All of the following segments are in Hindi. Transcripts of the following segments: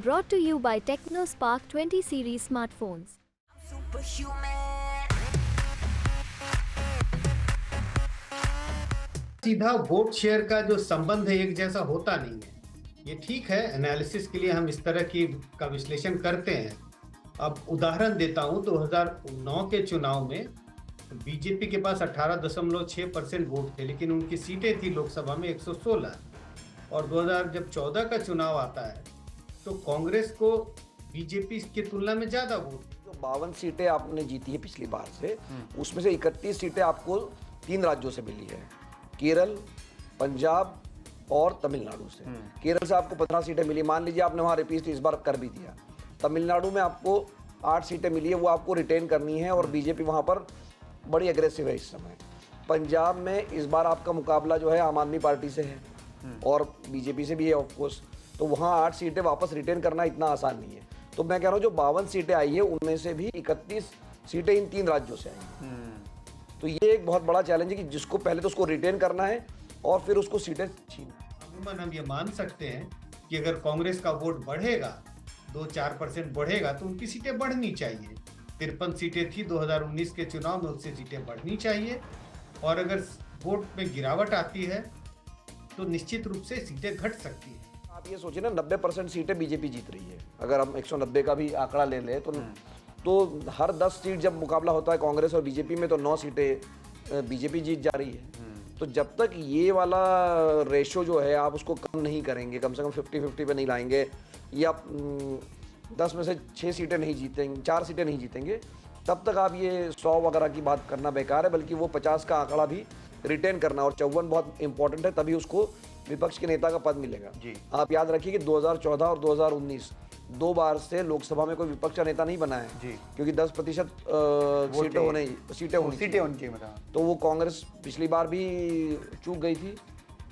Brought to you by TechnoSpark 20 series smartphones. सीधा वोट शेयर का जो संबंध है एक जैसा होता नहीं है। ये ठीक है, एनालिसिस के लिए हम इस तरह की का विश्लेषण करते हैं। अब उदाहरण देता हूं, 2009 के चुनाव में बीजेपी के पास 18.6% वोट थे, लेकिन उनकी सीटें थी लोकसभा में 116। और 2014 का चुनाव आता है तो कांग्रेस को बीजेपी की तुलना में ज्यादा वोट। जो 52 सीटें आपने जीती है पिछली बार से, उसमें से 31 सीटें आपको 3 राज्यों से मिली है, केरल, पंजाब और तमिलनाडु से। केरल से आपको 15 सीटें मिली, मान लीजिए आपने वहाँ रिपीट इस बार कर भी दिया। तमिलनाडु में आपको 8 सीटें मिली है, वो आपको रिटेन करनी है और बीजेपी वहाँ पर बड़ी अग्रेसिव है इस समय। पंजाब में इस बार आपका मुकाबला जो है आम आदमी पार्टी से है और बीजेपी से भी है ऑफकोर्स, तो वहाँ 8 सीटें वापस रिटेन करना इतना आसान नहीं है। तो मैं कह रहा हूँ जो 52 सीटें आई है उनमें से भी 31 सीटें इन 3 राज्यों से आई हैं। तो ये एक बहुत बड़ा चैलेंज है कि जिसको पहले तो उसको रिटेन करना है और फिर उसको सीटें छीनना। अमूमन हम ये मान सकते हैं कि अगर कांग्रेस का वोट बढ़ेगा, 2-4% बढ़ेगा, तो उनकी सीटें बढ़नी चाहिए। 53 सीटें थी 2019 के चुनाव में, उससे सीटें बढ़नी चाहिए। और अगर वोट में गिरावट आती है तो निश्चित रूप से सीटें घट सकती है। आप ये सोचिए ना, 90% सीटें बीजेपी जीत रही है। अगर हम 190 का भी आंकड़ा ले लें तो हर 10 सीट जब मुकाबला होता है कांग्रेस और बीजेपी में, तो 9 सीटें बीजेपी जीत जा रही है। तो जब तक ये वाला रेशो जो है आप उसको कम नहीं करेंगे, कम से कम 50-50 पे नहीं लाएंगे, या 10 में से 6 सीटें नहीं जीतेंगे, 4 सीटें नहीं जीतेंगे, तब तक आप ये 100 वगैरह की बात करना बेकार है। बल्कि वो 50 का आंकड़ा भी रिटेन करना, और 54 बहुत इंपॉर्टेंट है, तभी उसको विपक्ष के नेता का पद मिलेगा जी। आप याद रखिए कि 2014 और 2019 2 बार से लोकसभा में कोई विपक्ष का नेता नहीं बना है जी, क्योंकि 10% सीटें होनी चाहिए। तो वो कांग्रेस पिछली बार भी चूक गई थी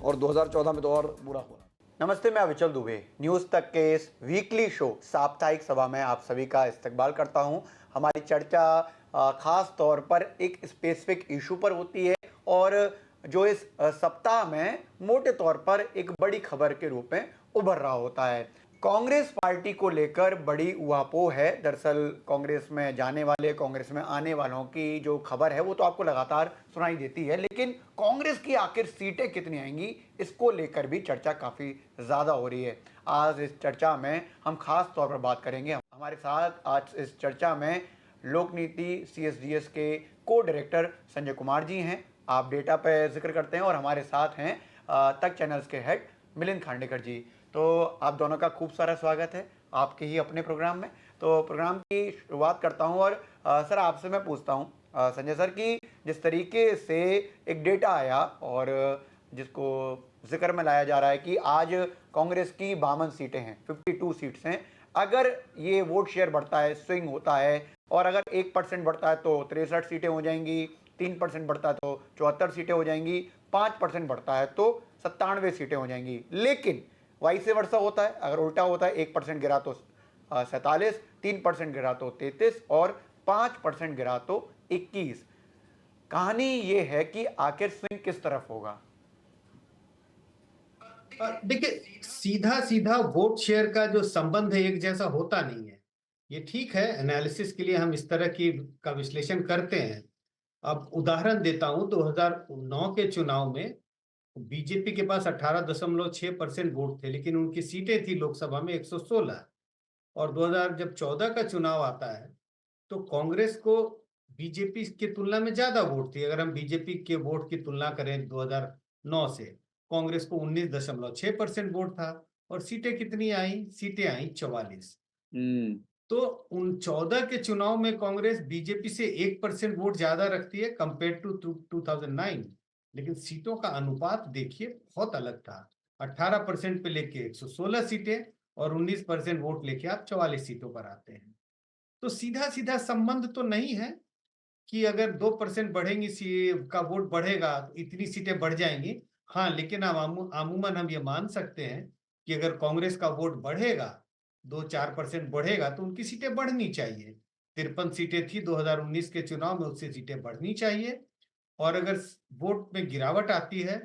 और 2014 में तो और बुरा हुआ। नमस्ते, मैं अविचल दुबे न्यूज़ तक के इस वीकली शो साप्ताहिक सभा में आप सभी का इस्तकबाल करता हूं। हमारी चर्चा खास तौर पर एक स्पेसिफिक इशू पर होती है और जो इस सप्ताह में मोटे तौर पर एक बड़ी खबर के रूप में उभर रहा होता है। कांग्रेस पार्टी को लेकर बड़ी उहापोह है। दरअसल कांग्रेस में जाने वाले, कांग्रेस में आने वालों की जो खबर है वो तो आपको लगातार सुनाई देती है, लेकिन कांग्रेस की आखिर सीटें कितनी आएंगी इसको लेकर भी चर्चा काफ़ी ज़्यादा हो रही है। आज इस चर्चा में हम खास तौर पर बात करेंगे। हमारे साथ आज इस चर्चा में लोक नीति CSDS के को डायरेक्टर संजय कुमार जी हैं, आप डेटा पे जिक्र करते हैं, और हमारे साथ हैं तक चैनल्स के हेड मिलिंद खांडेकर जी। तो आप दोनों का खूब सारा स्वागत है आपके ही अपने प्रोग्राम में। तो प्रोग्राम की शुरुआत करता हूं और सर आपसे मैं पूछता हूं संजय सर कि जिस तरीके से एक डेटा आया और जिसको जिक्र में लाया जा रहा है कि आज कांग्रेस की 52 सीटें हैं, 52 सीट्स हैं। अगर ये वोट शेयर बढ़ता है, स्विंग होता है, और अगर 1% बढ़ता है तो 63 सीटें हो जाएंगी, 3% बढ़ता है तो 74 सीटें हो जाएंगी, 5% बढ़ता है तो 97 सीटें हो जाएंगी। लेकिन वाइस वर्सा होता है, अगर उल्टा होता है, 1% गिरा तो 47, 3% गिरा तो 33 और 5% गिरा तो 21। कहानी ये है कि आखिर स्विंग किस तरफ होगा? देखिए, सीधा सीधा वोट शेयर का जो संबंध है एक जैसा होता नहीं है। ये ठीक है, एनालिसिस के लिए हम इस तरह की का विश्लेषण करते हैं। अब उदाहरण देता हूं, 2009 के चुनाव में बीजेपी के पास 18.6% वोट थे, लेकिन उनकी सीटें थी लोकसभा में 116। और 2014 का चुनाव आता है तो कांग्रेस को बीजेपी की तुलना में ज्यादा वोट थी। अगर हम बीजेपी के वोट की तुलना करें 2009 से, कांग्रेस को 19.6% वोट था और सीटें कितनी आई? सीटें आई 44। तो उन 14 के चुनाव में कांग्रेस बीजेपी से 1% वोट ज्यादा रखती है कंपेयर टू 2009, लेकिन सीटों का अनुपात देखिए बहुत अलग था। 18% पे लेके 116 सीटें और 19% वोट लेके आप 44 सीटों पर आते हैं। तो सीधा सीधा संबंध तो नहीं है कि अगर 2% बढ़ेंगी का वोट बढ़ेगा तो इतनी सीटें बढ़ जाएंगी। हाँ, लेकिन अमूमन हम ये मान सकते हैं कि अगर कांग्रेस का वोट बढ़ेगा, 2-4% बढ़ेगा, तो उनकी सीटें बढ़नी चाहिए। 53 सीटें थी 2019 के चुनाव में, उससे सीटें बढ़नी चाहिए। और अगर वोट में गिरावट आती है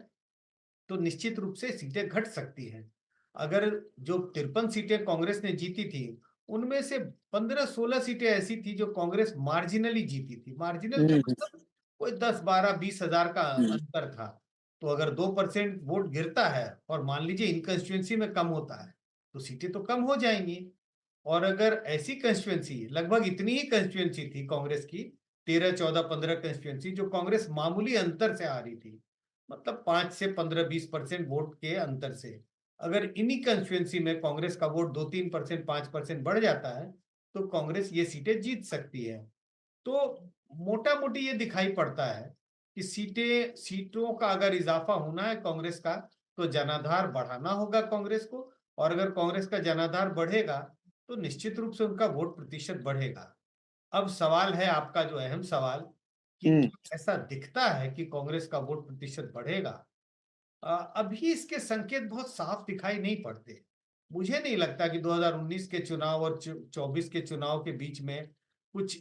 तो निश्चित रूप से सीटें घट सकती हैं। अगर जो 53 सीटें कांग्रेस ने जीती थी, उनमें से 15-16 सीटें ऐसी थी जो कांग्रेस मार्जिनली जीती थी। मार्जिनल का मतलब कोई 10-12-20 हजार का अंतर था। तो अगर 2% वोट गिरता है और मान लीजिए इन कंस्टिट्यूंसी में कम होता है, तो सीटें तो कम हो जाएंगी। और अगर ऐसी कंस्टिट्यूंसी, लगभग इतनी ही कंस्टिट्यूंसी थी कांग्रेस की, 13-14-15 कंस्टिट्यूंसी, जो कांग्रेस मामूली अंतर से आ रही थी, मतलब 5 से 15-20% वोट के अंतर से, अगर इन्हीं कंस्टिट्यूंसी में कांग्रेस का वोट 2-3%, 5% बढ़ जाता है, तो कांग्रेस ये सीटें जीत सकती है। तो मोटा मोटी ये दिखाई पड़ता है कि सीटों का अगर इजाफा होना है कांग्रेस का, तो जनाधार बढ़ाना होगा कांग्रेस को। और अगर कांग्रेस का जनाधार बढ़ेगा, तो निश्चित रूप से उनका वोट प्रतिशत बढ़ेगा। अब सवाल है आपका जो अहम सवाल, कि क्या ऐसा दिखता है कि कांग्रेस का वोट प्रतिशत बढ़ेगा? अभी इसके संकेत बहुत साफ दिखाई नहीं पड़ते। मुझे नहीं लगता कि 2019 के चुनाव और 24 के चुनाव के बीच में कुछ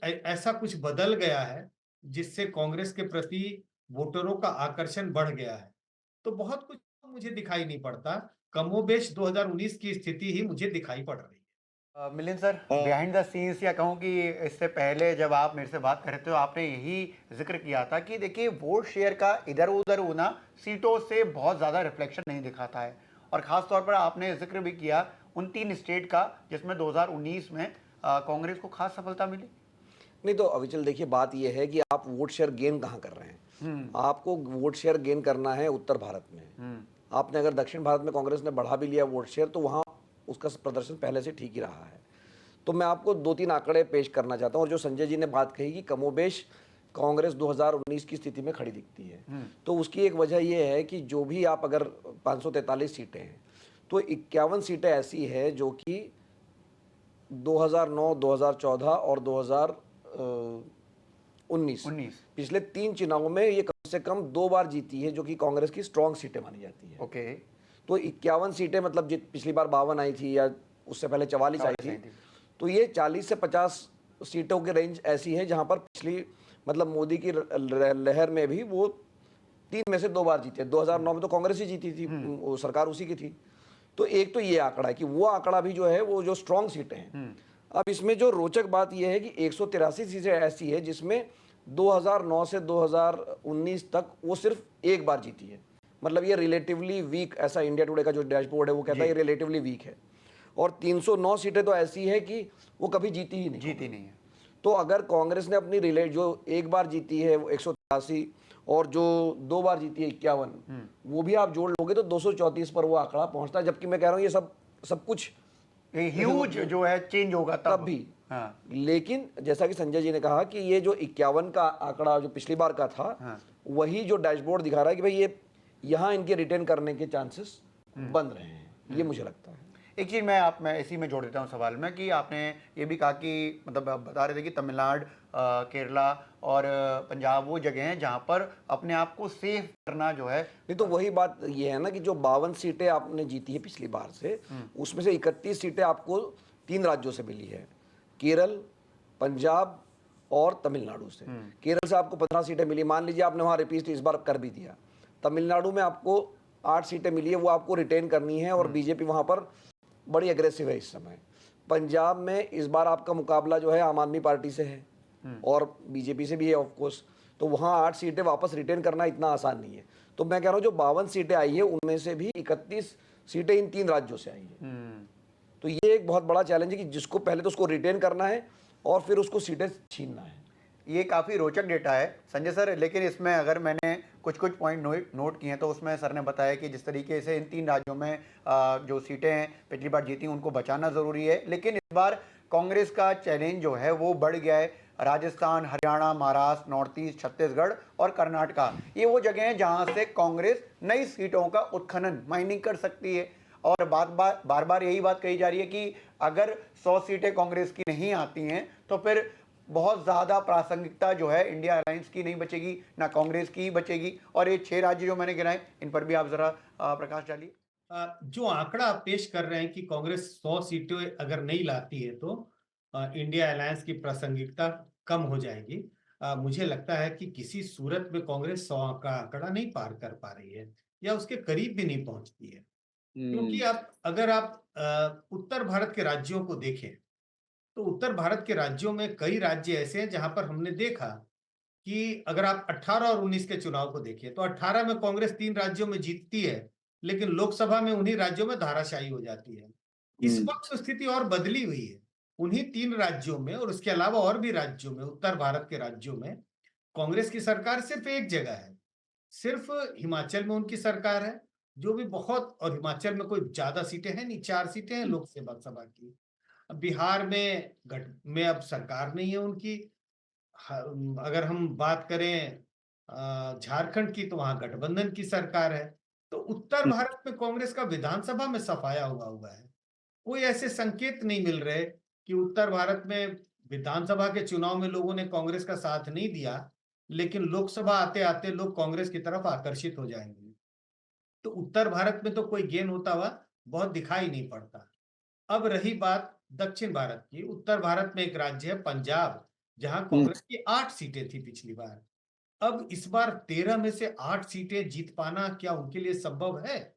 ऐसा कुछ बदल गया है जिससे कांग्रेस के प्रति वोटरों का आकर्षण बढ़ गया है। तो बहुत कुछ मुझे दिखाई नहीं पड़ता। कमोबेश 2019 की स्थिति ही मुझे दिखाई पड़ रही है। Milind sir, behind the scenes या कहूँ कि इससे पहले जब आप मेरे से बात कर रहे थे तो आपने यही जिक्र किया था कि देखिए वोट शेयर का इधर उधर होना सीटों से बहुत ज़्यादा रिफ्लेक्शन नहीं दिखाता है। और ख़ास तौर पर आपने जिक्र भी किया उन 3 स्टेट का जिसमें 2019 में कांग्रेस को खास सफलता मिली। नहीं तो अविचल देखिए, बात यह है कि आप वोट शेयर गेन कहाँ कर रहे हैं। आपको वोट शेयर गेन करना है उत्तर भारत में। आपने अगर दक्षिण भारत में कांग्रेस ने बढ़ा भी लिया वोट शेयर, तो वहाँ उसका प्रदर्शन पहले से ठीक ही रहा है। तो मैं आपको 2-3 आंकड़े पेश करना चाहता हूँ। और जो संजय जी ने बात कही कि कमोबेश कांग्रेस 2019 की स्थिति में खड़ी दिखती है, तो उसकी एक वजह यह है कि जो भी आप अगर 543 सीटें हैं, तो 51 सीटें ऐसी है जो कि 2009, 2014 और 2019 पिछले 3 चुनावों में ये कम से कम 2 बार जीती है, जो कि कांग्रेस की स्ट्रॉन्ग सीटें मानी जाती है। ओके। तो 51 सीटें, मतलब पिछली बार 52 आई थी या उससे पहले 44 आई थी, तो ये 40 से 50 सीटों की रेंज ऐसी है जहां पर पिछली, मतलब मोदी की लहर में भी वो 3 में से 2 बार जीते। 2009 में तो कांग्रेस ही जीती थी, वो सरकार उसी की थी। तो एक तो ये आंकड़ा है कि वो आंकड़ा भी जो है वो जो स्ट्रॉन्ग सीटें हैं। अब इसमें जो रोचक बात यह है कि 183 सीटें ऐसी है जिसमें 2009 से 2019 तक वो सिर्फ एक बार जीती है। मतलब ये रिलेटिवली वीक, ऐसा इंडिया टुडे का जो डैशबोर्ड है वो कहता है ये रिलेटिवली वीक है। और 309 सीटें तो ऐसी है कि वो कभी जीती ही नहीं है। तो अगर कांग्रेस ने अपनी जो एक बार जीती है वो 183 और जो 2 बार जीती है 51, वो भी आप जोड़ लोगे तो 234 पर वो आंकड़ा पहुंचता है। जबकि मैं कह रहा हूँ ये सब कुछ ह्यूज जो है चेंज होगा तब भी। लेकिन जैसा कि संजय जी ने कहा कि ये जो 51 का आंकड़ा जो पिछली बार का था, वही जो डैशबोर्ड दिखा रहा है कि भाई ये यहाँ इनके रिटेन करने के चांसेस बन रहे हैं, ये मुझे लगता है। एक चीज़ मैं इसी में जोड़ देता हूँ सवाल में कि आपने ये भी कहा कि मतलब आप बता रहे थे कि तमिलनाडु, केरला और पंजाब वो जगह हैं जहाँ पर अपने आप को सेफ करना जो है। नहीं तो वही बात ये है ना कि जो 52 सीटें आपने जीती है पिछली बार से, उसमें से 31 सीटें आपको 3 राज्यों से मिली है, केरल, पंजाब और तमिलनाडु से। केरल से आपको 15 सीटें मिली, मान लीजिए आपने वहाँ रिपीट इस बार कर भी दिया। तमिलनाडु में आपको 8 सीटें मिली है, वो आपको रिटेन करनी है और बीजेपी वहाँ पर बड़ी एग्रेसिव है इस समय। पंजाब में इस बार आपका मुकाबला जो है आम आदमी पार्टी से है और बीजेपी से भी है ऑफ कोर्स, तो वहाँ 8 सीटें वापस रिटेन करना इतना आसान नहीं है। तो मैं कह रहा हूँ जो 52 सीटें आई है उनमें से भी 31 सीटें इन 3 राज्यों से आई है। तो ये एक बहुत बड़ा चैलेंज है कि जिसको पहले तो उसको रिटेन करना है और फिर उसको सीटें छीनना है। ये काफ़ी रोचक डेटा है संजय सर, लेकिन इसमें अगर मैंने कुछ पॉइंट नोट किए हैं तो उसमें सर ने बताया कि जिस तरीके से इन 3 राज्यों में जो सीटें हैं पिछली बार जीती उनको बचाना ज़रूरी है, लेकिन इस बार कांग्रेस का चैलेंज जो है वो बढ़ गया है। राजस्थान, हरियाणा, महाराष्ट्र, नॉर्थ ईस्ट, छत्तीसगढ़ और कर्नाटका, ये वो जगह हैं जहाँ से कांग्रेस नई सीटों का उत्खनन, माइनिंग कर सकती है। और बार बार यही बात कही जा रही है कि अगर 100 सीटें कांग्रेस की नहीं आती हैं तो फिर बहुत ज़्यादा प्रासंगिकता जो है इंडिया अलायंस की नहीं बचेगी, ना कांग्रेस की ही बचेगी। और ये 6 राज्य जो मैंने गिनाए इन पर भी आप जरा प्रकाश डालिए। जो आंकड़ा आप पेश कर रहे हैं कि कांग्रेस 100 सीटें अगर नहीं लाती है तो इंडिया अलायंस की प्रासंगिकता कम हो जाएगी, मुझे लगता है कि किसी सूरत में कांग्रेस 100 का आंकड़ा नहीं पार कर पा रही है या उसके करीब भी नहीं पहुंचती है। क्योंकि आप अगर आप उत्तर भारत के राज्यों को देखें तो उत्तर भारत के राज्यों में कई राज्य ऐसे हैं जहां पर हमने देखा कि अगर आप 18 और 19 के चुनाव को देखिए तो 18 में कांग्रेस 3 राज्यों में जीतती है, लेकिन लोकसभा में उन्हीं राज्यों में धाराशायी हो जाती है। इस वक्त स्थिति और बदली हुई है। उन्हीं 3 राज्यों में और उसके अलावा और भी राज्यों में, उत्तर भारत के राज्यों में कांग्रेस की सरकार सिर्फ एक जगह है। सिर्फ हिमाचल में उनकी सरकार है, जो भी बहुत, और हिमाचल में कोई ज्यादा सीटें हैं नहीं, 4 सीटें हैं लोकसभा सभा की। अब बिहार में गठ में अब सरकार नहीं है उनकी। अगर हम बात करें झारखंड की तो वहां गठबंधन की सरकार है। तो उत्तर भारत में कांग्रेस का विधानसभा में सफाया हुआ है। कोई ऐसे संकेत नहीं मिल रहे कि उत्तर भारत में विधानसभा के चुनाव में लोगों ने कांग्रेस का साथ नहीं दिया, लेकिन लोकसभा आते आते लोग कांग्रेस की तरफ आकर्षित हो जाएंगे। तो उत्तर भारत में तो कोई गेन होता हुआ बहुत दिखाई नहीं पड़ता। अब रही बात दक्षिण भारत की, उत्तर भारत में एक राज्य है पंजाब, जहां कांग्रेस की 8 सीटें थी पिछली बार। अब इस बार 13 में से 8 सीटें जीत पाना क्या उनके लिए संभव है?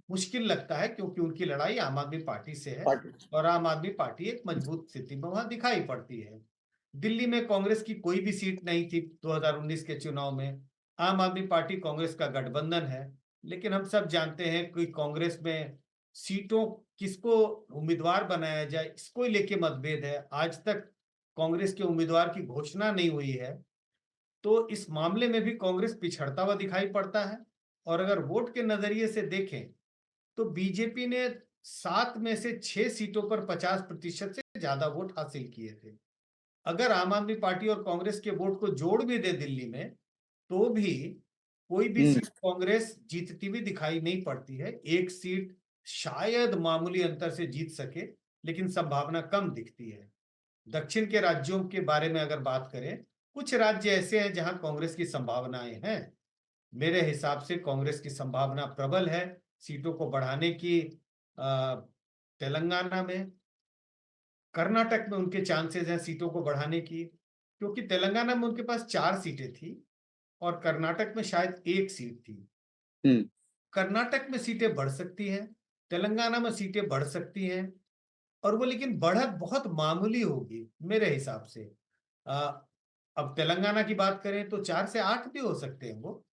मुश्किल लगता है, क्योंकि उनकी लड़ाई आम आदमी पार्टी से है और आम आदमी पार्टी एक मजबूत स्थिति में वहां दिखाई पड़ती है। दिल्ली में कांग्रेस की कोई भी सीट नहीं थी 2019 के चुनाव में। आम आदमी पार्टी कांग्रेस का गठबंधन है, लेकिन हम सब जानते हैं कि कांग्रेस में सीटों किसको उम्मीदवार बनाया जाए इसको लेके मतभेद है। आज तक कांग्रेस के उम्मीदवार की घोषणा नहीं हुई है। तो इस मामले में भी कांग्रेस पिछड़ता हुआ दिखाई पड़ता है। और अगर वोट के नजरिए से देखें तो बीजेपी ने 7 में से 6 सीटों पर 50% से ज्यादा वोट हासिल किए थे। अगर आम आदमी पार्टी और कांग्रेस के वोट को जोड़ भी दे दिल्ली में, तो भी कोई भी सीट कांग्रेस जीतती हुई दिखाई नहीं पड़ती है। एक सीट शायद मामूली अंतर से जीत सके, लेकिन संभावना कम दिखती है। दक्षिण के राज्यों के बारे में अगर बात करें, कुछ राज्य ऐसे हैं जहां कांग्रेस की संभावनाएं हैं। मेरे हिसाब से कांग्रेस की संभावना प्रबल है सीटों को बढ़ाने की। तेलंगाना में, कर्नाटक में उनके चांसेस हैं सीटों को बढ़ाने की, क्योंकि तेलंगाना में उनके पास 4 सीटें थी और कर्नाटक में शायद 1 सीट थी। कर्नाटक में सीटें बढ़ सकती हैं, तेलंगाना में सीटें बढ़ सकती हैं, और वो लेकिन बढ़त बहुत मामूली होगी मेरे हिसाब से। अब तेलंगाना की बात करें तो 4 से 8 भी हो सकते हैं वो,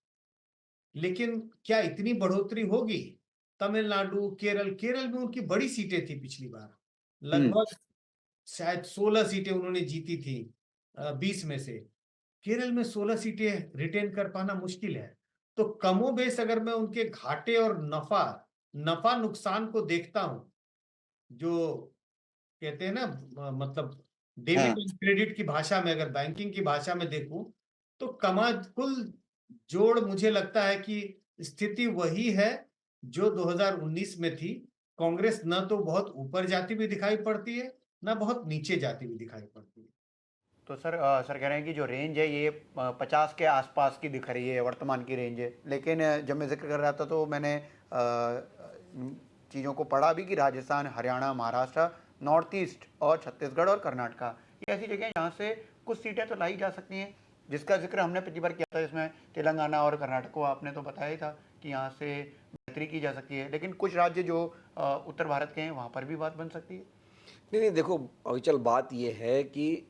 लेकिन क्या इतनी बढ़ोतरी होगी? तमिलनाडु, केरल में उनकी बड़ी सीटें थी पिछली बार, लगभग शायद 16 सीटें उन्होंने जीती थी 20 में से। केरल में 16 सीटें रिटेन कर पाना मुश्किल है। तो कमोबेश अगर मैं उनके घाटे और नफा नुकसान को देखता हूं, जो कहते हैं ना, मतलब डेबिट एंड क्रेडिट की भाषा में, अगर बैंकिंग की भाषा में देखूं, तो कुल जोड़ मुझे लगता है कि स्थिति वही है जो 2019 में थी। कांग्रेस न तो बहुत ऊपर जाती हुई दिखाई पड़ती है, न बहुत नीचे जाती हुई दिखाई पड़ती है। तो सर कह रहे हैं कि जो रेंज है ये 50 के आसपास की दिख रही है, वर्तमान की रेंज है। लेकिन जब मैं जिक्र कर रहा था तो मैंने चीज़ों को पढ़ा भी कि राजस्थान, हरियाणा, महाराष्ट्र, नॉर्थ ईस्ट और छत्तीसगढ़ और कर्नाटका, ये ऐसी जगह हैं जहाँ से कुछ सीटें तो लाई जा सकती हैं, जिसका जिक्र हमने पिछली बार किया था। इसमें तेलंगाना और कर्नाटक को आपने तो बताया ही था कि यहाँ से बेहतरी की जा सकती है। लेकिन कुछ राज्य जो उत्तर भारत के हैं वहाँ पर भी बात बन सकती है। नहीं, देखो अविचल, बात ये है कि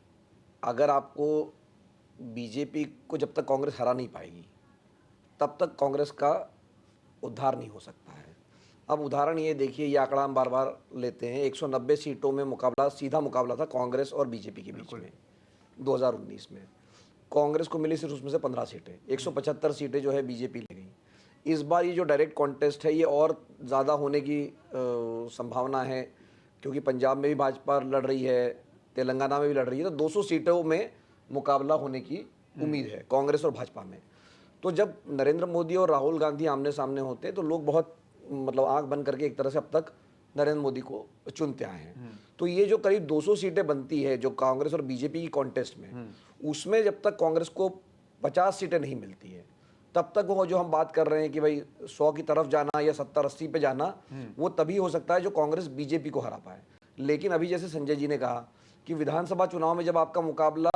अगर आपको बीजेपी को जब तक कांग्रेस हरा नहीं पाएगी तब तक कांग्रेस का उद्धार नहीं हो सकता है। अब उदाहरण ये देखिए, ये आंकड़ा हम बार बार लेते हैं, 190 सीटों में सीधा मुकाबला था कांग्रेस और बीजेपी के बीच में 2019 में। कांग्रेस को मिली सिर्फ उसमें से 15 सीटें, 175 सीटें जो है बीजेपी ले गई। इस बार ये जो डायरेक्ट कॉन्टेस्ट है ये और ज़्यादा होने की संभावना है, क्योंकि पंजाब में भी भाजपा लड़ रही है, तेलंगाना में भी लड़ रही है। तो 200 सीटों में मुकाबला होने की उम्मीद है कांग्रेस और भाजपा में। तो जब नरेंद्र मोदी और राहुल गांधी आमने सामने होते हैं तो लोग बहुत मतलब आंख बंद करके एक तरह से अब तक नरेंद्र मोदी को चुनते आए हैं। तो ये जो करीब 200 सीटें बनती है जो कांग्रेस और बीजेपी की कॉन्टेस्ट में, उसमें जब तक कांग्रेस को 50 सीटें नहीं मिलती है तब तक वो जो हम बात कर रहे हैं कि भाई 100 की तरफ जाना या 70-80 पे जाना, वो तभी हो सकता है जो कांग्रेस बीजेपी को हरा पाए। लेकिन अभी जैसे संजय जी ने कहा कि विधानसभा चुनाव में जब आपका मुकाबला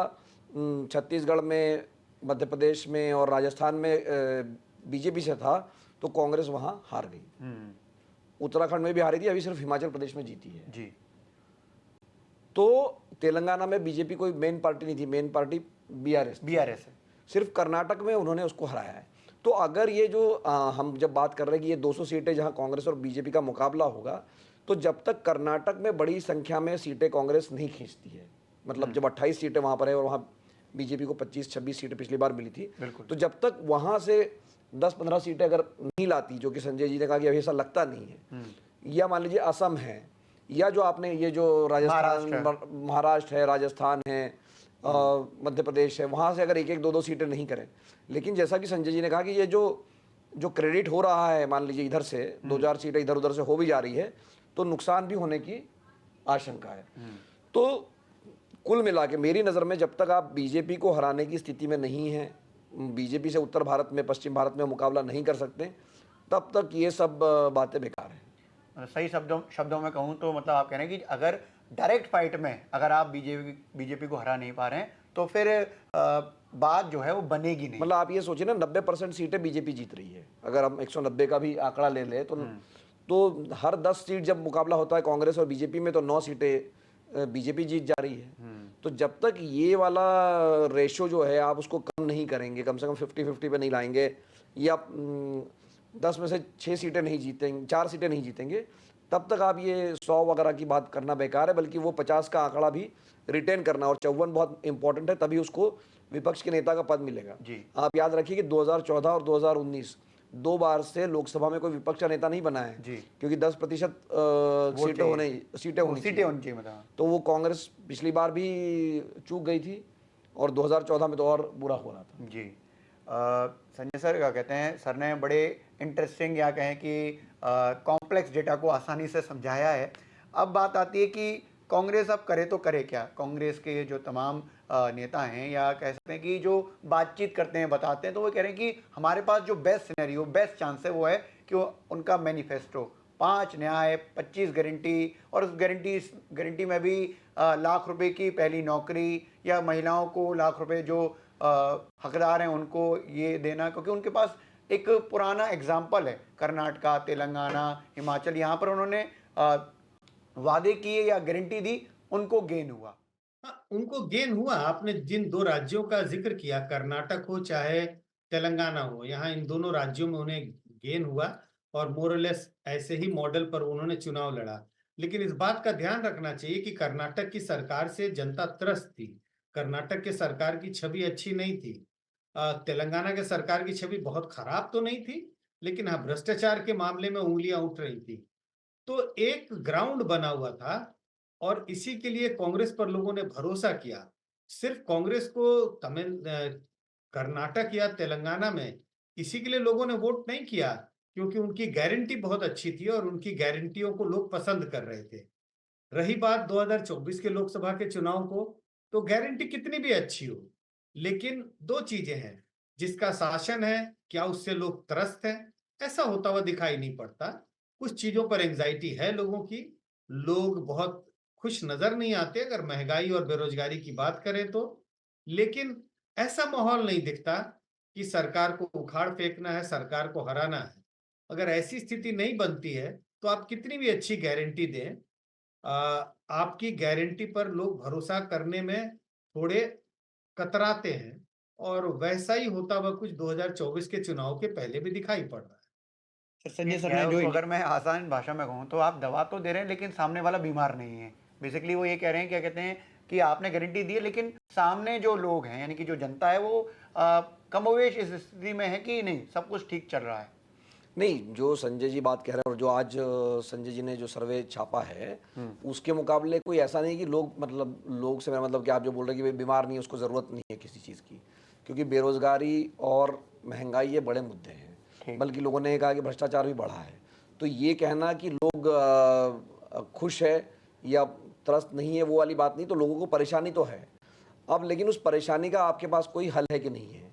छत्तीसगढ़ में, मध्य प्रदेश में और राजस्थान में बीजेपी से था तो कांग्रेस वहां हार गई। उत्तराखंड में भी हारी थी, अभी सिर्फ हिमाचल प्रदेश में जीती है। जी। तो तेलंगाना में बीजेपी कोई मेन पार्टी नहीं थी, मेन पार्टी बीआरएस। बीआरएस है। सिर्फ कर्नाटक में उन्होंने उसको हराया है। तो अगर ये जो हम जब बात कर रहे हैं कि ये 200 सीटें जहां कांग्रेस और बीजेपी का मुकाबला होगा, तो जब तक कर्नाटक में बड़ी संख्या में सीटें कांग्रेस नहीं खींचती है, मतलब जब 28 सीटें वहां पर है और वहां बीजेपी को 25-26 सीटें पिछली बार मिली थी, तो जब तक वहां से 10-15 सीटें अगर नहीं लाती, जो कि संजय जी ने कहा कि अभी ऐसा लगता नहीं है, या मान लीजिए असम है, या जो आपने ये जो राजस्थान, महाराष्ट्र है, राजस्थान है, मध्य प्रदेश है, वहाँ से अगर 1-1, 2-2 सीटें नहीं करें, लेकिन जैसा कि संजय जी ने कहा कि ये जो क्रेडिट हो रहा है, मान लीजिए इधर से 2-4 सीटें इधर उधर से हो भी जा रही है, तो नुकसान भी होने की आशंका है। तो कुल मिला के मेरी नज़र में जब तक आप बीजेपी को हराने की स्थिति में नहीं हैं, बीजेपी से उत्तर भारत में, पश्चिम भारत में मुकाबला नहीं कर सकते, तब तक ये सब बातें बेकार हैं। सही शब्दों में कहूँ तो मतलब आप कह रहे हैं कि अगर डायरेक्ट फाइट में अगर आप बीजेपी को हरा नहीं पा रहे हैं तो फिर बात जो है वो बनेगी नहीं। मतलब आप ये सोचिए ना, 90% सीटें बीजेपी जीत रही है। अगर हम 190 का भी आंकड़ा ले लें तो हर 10 सीट जब मुकाबला होता है कांग्रेस और बीजेपी में, तो 9 सीटें बीजेपी जीत जा रही है। तो जब तक ये वाला रेशो जो है आप उसको कम नहीं करेंगे, कम से कम 50-50 पे नहीं लाएंगे, या 10 में से 6 सीटें नहीं जीतेंगे, 4 सीटें नहीं जीतेंगे, तब तक आप ये 100 वगैरह की बात करना बेकार है। बल्कि वो 50 का आंकड़ा भी रिटेन करना, और 54 बहुत इंपॉर्टेंट है, तभी उसको विपक्ष के नेता का पद मिलेगा। जी। आप याद रखिए कि 2014 और 2019 2 बार से लोकसभा में कोई विपक्ष का नेता नहीं बना है जी। क्योंकि 10% सीटें होनी चाहिए। मतलब तो वो कांग्रेस पिछली बार भी चूक गई थी और 2014 में तो और बुरा हो रहा था। जी। संजय सर क्या कहते हैं, सर ने बड़े इंटरेस्टिंग या कहें कि कॉम्प्लेक्स डेटा को आसानी से समझाया है। अब बात आती है कि कांग्रेस अब करे तो करे क्या। कांग्रेस के जो तमाम नेता हैं, या कह सकते हैं कि जो बातचीत करते हैं, बताते हैं, तो वो कह रहे हैं कि हमारे पास जो बेस्ट सिनेरियो, बेस्ट चांस है वो है कि उनका मैनिफेस्टो 5 न्याय, 25 गारंटी, और उस गारंटी में भी लाख रुपए की पहली नौकरी, या महिलाओं को लाख रुपए जो हकदार हैं उनको ये देना, क्योंकि उनके पास एक पुराना एग्जाम्पल है। कर्नाटका, तेलंगाना, हिमाचल, यहाँ पर उन्होंने वादे किए या गारंटी दी, उनको गेन हुआ। हाँ, उनको गेन हुआ। आपने जिन 2 राज्यों का जिक्र किया, कर्नाटक हो चाहे तेलंगाना हो, यहाँ इन दोनों राज्यों में उन्हें गेन हुआ और मोरलेस ऐसे ही मॉडल पर उन्होंने चुनाव लड़ा। लेकिन इस बात का ध्यान रखना चाहिए कि कर्नाटक की सरकार से जनता त्रस्त थी। कर्नाटक के सरकार की छवि अच्छी नहीं थी। तेलंगाना के सरकार की छवि बहुत खराब तो नहीं थी, लेकिन हाँ, भ्रष्टाचार के मामले में उंगलियां उठ रही थी। तो एक ग्राउंड बना हुआ था और इसी के लिए कांग्रेस पर लोगों ने भरोसा किया। सिर्फ कांग्रेस को कर्नाटक या तेलंगाना में इसी के लिए लोगों ने वोट नहीं किया, क्योंकि उनकी गारंटी बहुत अच्छी थी और उनकी गारंटियों को लोग पसंद कर रहे थे। रही बात 2024 के लोकसभा के चुनाव को, तो गारंटी कितनी भी अच्छी हो, लेकिन 2 चीजें हैं। जिसका शासन है, क्या उससे लोग त्रस्त हैं? ऐसा होता हुआ दिखाई नहीं पड़ता। कुछ चीजों पर एंग्जाइटी है लोगों की। लोग बहुत खुश नजर नहीं आते अगर महंगाई और बेरोजगारी की बात करें तो। लेकिन ऐसा माहौल नहीं दिखता कि सरकार को उखाड़ फेंकना है, सरकार को हराना है। अगर ऐसी स्थिति नहीं बनती है, तो आप कितनी भी अच्छी गारंटी दें, आपकी गारंटी पर लोग भरोसा करने में थोड़े कतराते हैं, और वैसा ही होता हुआ कुछ 2024 के चुनाव के पहले भी दिखाई पड़ रहा है। संजय सर ने जो, अगर मैं आसान भाषा में कहूँ तो आप दवा तो दे रहे हैं लेकिन सामने वाला बीमार नहीं है। बेसिकली वो ये कह रहे हैं, क्या कहते हैं कि आपने गारंटी दी है, लेकिन सामने जो लोग हैं, यानी कि जो जनता है, वो कमोवेश इस स्थिति में है कि नहीं, सब कुछ ठीक चल रहा है। नहीं, जो संजय जी बात कह रहे हैं और जो आज संजय जी ने जो सर्वे छापा है, उसके मुकाबले कोई ऐसा नहीं कि लोग से मेरा मतलब कि आप जो बोल रहे हैं कि बीमार नहीं है, उसको ज़रूरत नहीं है किसी चीज़ की, क्योंकि बेरोजगारी और महंगाई ये बड़े मुद्दे हैं। बल्कि लोगों ने कहा कि भ्रष्टाचार भी बढ़ा है। तो ये कहना कि लोग खुश है या त्रस्त नहीं है, वो वाली बात नहीं। तो लोगों को परेशानी तो है अब, लेकिन उस परेशानी का आपके पास कोई हल है कि नहीं है।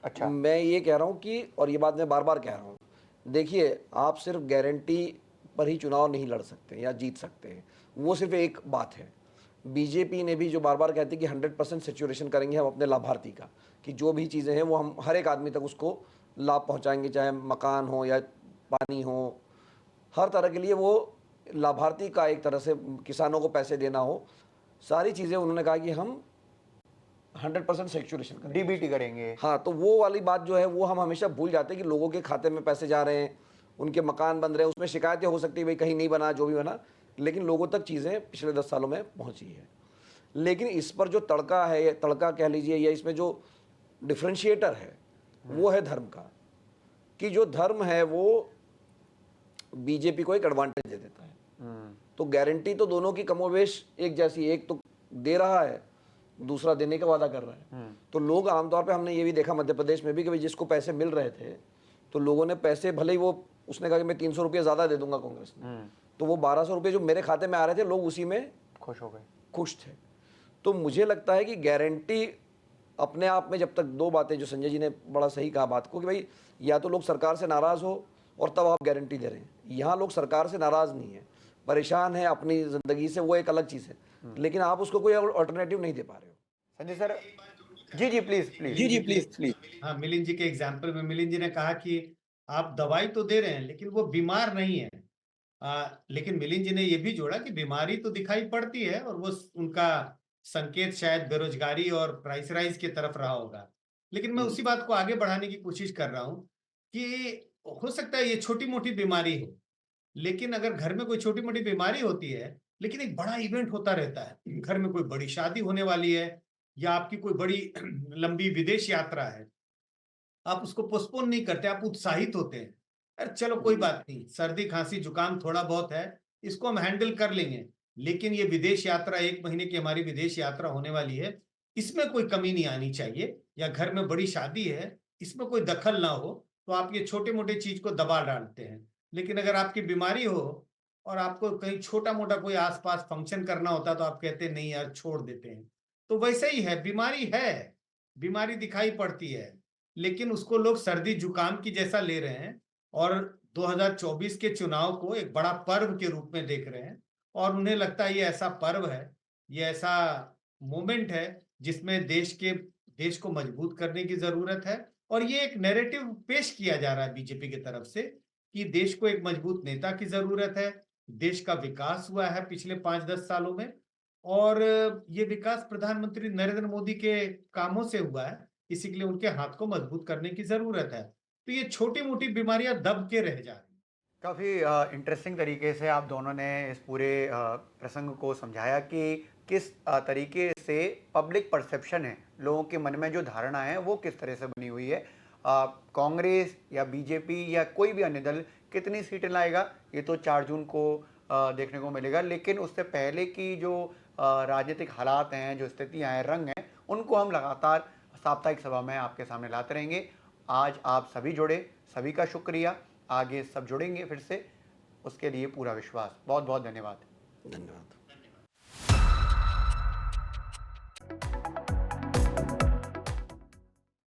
अच्छा, मैं ये कह रहा हूँ कि, और ये बात मैं बार बार कह रहा हूँ, देखिए, आप सिर्फ गारंटी पर ही चुनाव नहीं लड़ सकते या जीत सकते हैं, वो सिर्फ एक बात है। बीजेपी ने भी जो बार बार कहती है कि 100% सेचुरेशन करेंगे हम अपने लाभार्थी का, कि जो भी चीज़ें हैं वो हम हर एक आदमी तक उसको लाभ पहुंचाएंगे, चाहे मकान हो या पानी हो, हर तरह के लिए वो लाभार्थी का एक तरह से किसानों को पैसे देना हो, सारी चीज़ें उन्होंने कहा कि हम 100% सेक्चुरेशन करेंगे, डीबीटी करेंगे। हाँ। तो वो वाली बात जो है वो हम हमेशा भूल जाते हैं कि लोगों के खाते में पैसे जा रहे हैं, उनके मकान बन रहे हैं, उसमें शिकायतें हो सकती है भाई कहीं नहीं बना, जो भी बना, लेकिन लोगों तक चीज़ें पिछले 10 सालों में पहुंची है। लेकिन इस पर जो तड़का है, तड़का कह लीजिए, या इसमें जो डिफ्रेंशिएटर है वो है धर्म का, कि जो धर्म है वो बीजेपी को एक एडवांटेज दे देता है। तो गारंटी तो दोनों की कमोवेश एक जैसी, एक तो दे रहा है, दूसरा देने का वादा कर रहा है। तो लोग आमतौर पे, हमने ये भी देखा मध्य प्रदेश में भी कि भाई जिसको पैसे मिल रहे थे तो लोगों ने पैसे, भले ही वो उसने कहा कि मैं 300 रुपये ज़्यादा दे दूंगा कांग्रेस ने, तो वो 1200 रुपये जो मेरे खाते में आ रहे थे, लोग उसी में खुश हो गए, खुश थे। तो मुझे लगता है कि गारंटी अपने आप में, जब तक दो बातें जो संजय जी ने बड़ा सही कहा बात को, कि भाई या तो लोग सरकार से नाराज़ हो और तब आप गारंटी दे रहे हैं। यहाँ लोग सरकार से नाराज़ नहीं है, परेशान है अपनी ज़िंदगी से, वो एक अलग चीज़ है, लेकिन आप उसको कोई अल्टरनेटिव नहीं दे पा रहे हो। संजय सर। जी प्लीज। हाँ, मिलिंद जी के एग्जाम्पल में मिलिंद जी ने कहा कि आप दवाई तो दे रहे हैं लेकिन वो बीमार नहीं है। लेकिन मिलिंद जी ने ये भी जोड़ा कि बीमारी तो दिखाई पड़ती है, और वो उनका संकेत शायद बेरोजगारी और प्राइस राइज की तरफ रहा होगा। लेकिन मैं उसी बात को आगे बढ़ाने की कोशिश कर रहा हूँ कि हो सकता है ये छोटी मोटी बीमारी हो, लेकिन अगर घर में कोई छोटी मोटी बीमारी होती है, लेकिन एक बड़ा इवेंट होता रहता है, घर में कोई बड़ी शादी होने वाली है या आपकी कोई बड़ी लंबी विदेश यात्रा है, आप उसको पोस्टपोन नहीं करते, आप उत्साहित होते हैं। अरे चलो कोई बात नहीं, सर्दी खांसी जुकाम थोड़ा बहुत है, इसको हम हैंडल कर लेंगे। लेकिन ये विदेश यात्रा, 1 महीने की हमारी विदेश यात्रा होने वाली है, इसमें कोई कमी नहीं आनी चाहिए। या घर में बड़ी शादी है, इसमें कोई दखल ना हो, तो आप ये छोटे मोटे चीज को दबा डालते हैं। लेकिन अगर आपकी बीमारी हो और आपको कहीं छोटा मोटा कोई आसपास फंक्शन करना होता, तो आप कहते हैं नहीं यार, छोड़ देते हैं। तो वैसे ही है, बीमारी है, बीमारी दिखाई पड़ती है, लेकिन उसको लोग सर्दी जुकाम की जैसा ले रहे हैं और 2024 के चुनाव को एक बड़ा पर्व के रूप में देख रहे हैं। और उन्हें लगता है ये ऐसा पर्व है, ये ऐसा मोमेंट है जिसमें देश को मजबूत करने की जरूरत है। और ये एक नैरेटिव पेश किया जा रहा है बीजेपी की तरफ से कि देश को एक मजबूत नेता की जरूरत है, देश का विकास हुआ है पिछले 5-10 सालों में, और ये विकास प्रधानमंत्री नरेंद्र मोदी के कामों से हुआ है, इसी के लिए उनके हाथ को मजबूत करने की जरूरत है। तो ये छोटी मोटी बीमारियां दब के रह जा रही। काफ़ी इंटरेस्टिंग तरीके से आप दोनों ने इस पूरे प्रसंग को समझाया कि किस तरीके से पब्लिक परसेप्शन है, लोगों के मन में जो धारणा है वो किस तरह से बनी हुई है। कांग्रेस या बीजेपी या कोई भी अन्य दल कितनी सीटें लाएगा ये तो 4 जून को देखने को मिलेगा, लेकिन उससे पहले की जो राजनीतिक हालात हैं, जो स्थितियाँ हैं, रंग हैं, उनको हम लगातार साप्ताहिक सभा में आपके सामने लाते रहेंगे। आज आप सभी जुड़े, सभी का शुक्रिया। आगे सब जुड़ेंगे फिर से, उसके लिए पूरा विश्वास। बहुत बहुत धन्यवाद। धन्यवाद।